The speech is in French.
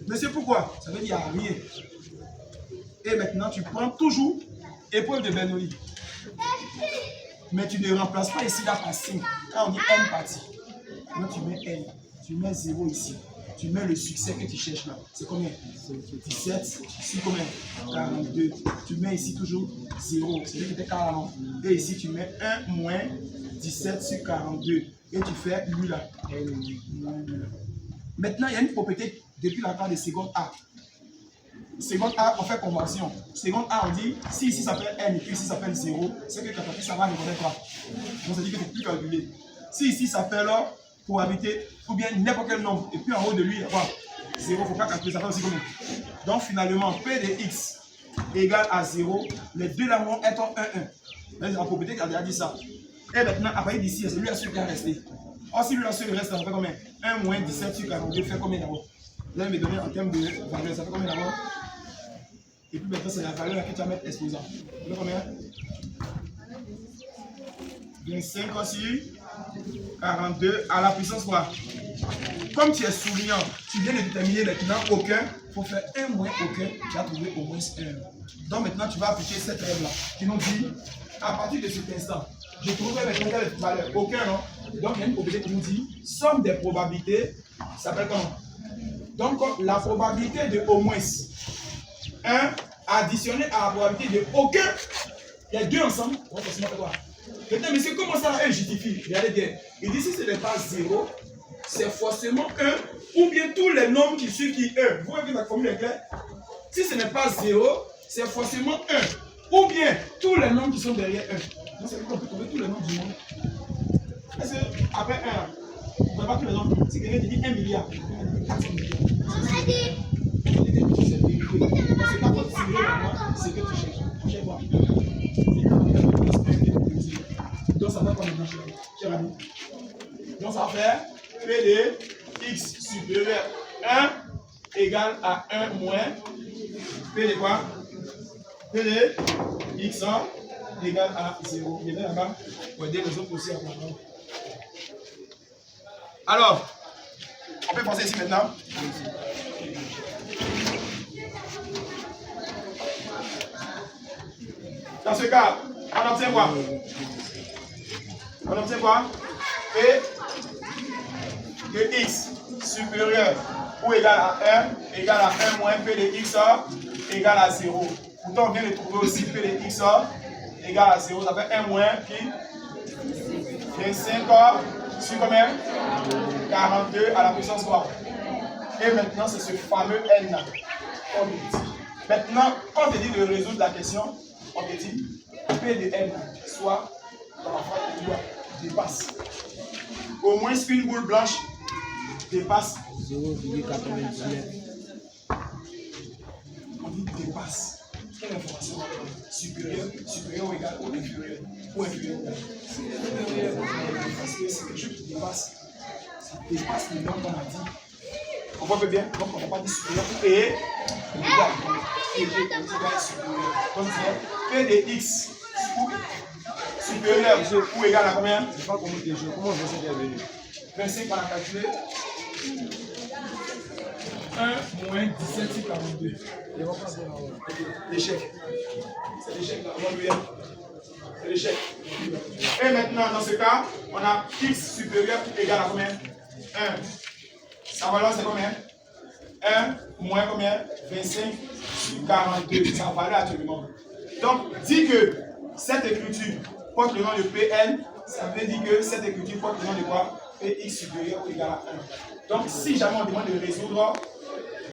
Monsieur, pourquoi? Ça veut dire qu'il n'y a rien. Et maintenant, tu prends toujours épreuve de Bernoulli. Mais tu ne remplaces pas ici la par 5. Quand on dit n partie, maintenant tu mets n. Tu mets 0 ici. Tu mets le succès que tu cherches là. C'est combien? 17. Ici combien? 42. Tu mets ici toujours 0. C'est lui qui était 40. Et ici tu mets 1 moins 17 sur 42. Et tu fais lui là. Maintenant il y a une propriété depuis la part de seconde A. Seconde A, on fait convention. Seconde A, on dit, si ici ça s'appelle n et puis ici ça s'appelle 0, c'est que quand ça va reconnaître pas. Donc ça dit que tu ne peux plus calculer. Si ici ça s'appelle probabilité, ou bien n'importe quel nombre, et puis en haut de lui, il y a quoi? 0, il ne faut pas calculer, ça fait aussi combien? Donc finalement, P de x égale à 0, les deux là vont être 1, 1. La propriété qui a déjà dit ça. Et maintenant, à partir d'ici, c'est lui là celui qui a resté. Or, si lui là celui qui reste, ça fait combien? 1 moins 17 sur 42 fait combien d'abord? Là, il me donne en termes de valeur, ça fait combien d'abord? Et puis maintenant, c'est la valeur que tu vas mettre exposant. Ça fait combien? 25 aussi, 42 à la puissance quoi? Comme tu es souriant, tu viens de déterminer maintenant aucun, il faut faire 1 moins aucun, tu vas trouver au moins 1. Donc maintenant, tu vas appliquer cette règle-là qui nous dit, à partir de cet instant, je trouverai maintenant quelle valeur? Aucun, non? Donc il y a une probabilité qui nous dit, somme des probabilités, ça s'appelle comment? Donc la probabilité de au moins 1 additionné à la probabilité de aucun, les deux ensemble, on va forcément faire quoi? Maintenant, monsieur, comment ça il justifie? Regardez bien. Il dit si ce n'est pas 0, c'est forcément 1, ou bien tous les nombres qui suivent qui 1. Vous voyez que la formule est claire? Si ce n'est pas 0, c'est forcément 1, ou bien tous les nombres qui sont derrière 1. Donc, ça veut dire qu'on peut trouver tous les nombres du monde. Est-ce qu'après 1, vous ne voyez pas tous les nombres? Si quelqu'un te dit 1 milliard, 400 milliards. C'est pas votre cible là, c'est que tu cherches. Tu cherches quoi? Donc ça va comme maintenant, cher ami. Donc ça va faire P de x supérieur 1 égale à 1 moins P de quoi? P de x égale à 0. Il est là-bas pour aider les autres aussi à comprendre. Alors, on peut penser ici maintenant. Dans ce cas, on obtient quoi? On obtient quoi? P de x supérieur ou égal à 1 égale à 1 moins P de x égale à 0. Pourtant, on vient de trouver aussi P de x égale à 0. Ça fait 1 moins qui? 25 sur combien? 42 à la puissance quoi? Et maintenant, c'est ce fameux n là. Maintenant, quand on te dit de résoudre la question, on te dit P de n soit dans la phrase de loi dépasse. Au moins une boule blanche dépasse 0,99. On dit dépasse. Quelle information? Supérieur ou égal ou inférieur? Ou inférieur? Parce que c'est quelque chose qui dépasse. Ça dépasse le nombre qu'on a dit. On voit bien, donc on n'a pas dit supérieur et égal. Et égal supérieur. Donc c'est P de x supérieur ou égal à combien? Je ne sais pas comment tu joues. Comment 25 est venu? 25 on a calculé. 1 moins 17 sur 42. L'échec. C'est l'échec là. On va lui dire. C'est l'échec. Et maintenant, dans ce cas, on a x supérieur égal à combien? 1. Sa valeur c'est combien? 1 moins combien? 25 sur 42. Sa valeur actuellement. Donc, dit que cette écriture porte le nom de Pn, ça veut dire que cette écriture porte le nom de quoi? Px supérieur ou égal à 1. Donc, si jamais on demande de résoudre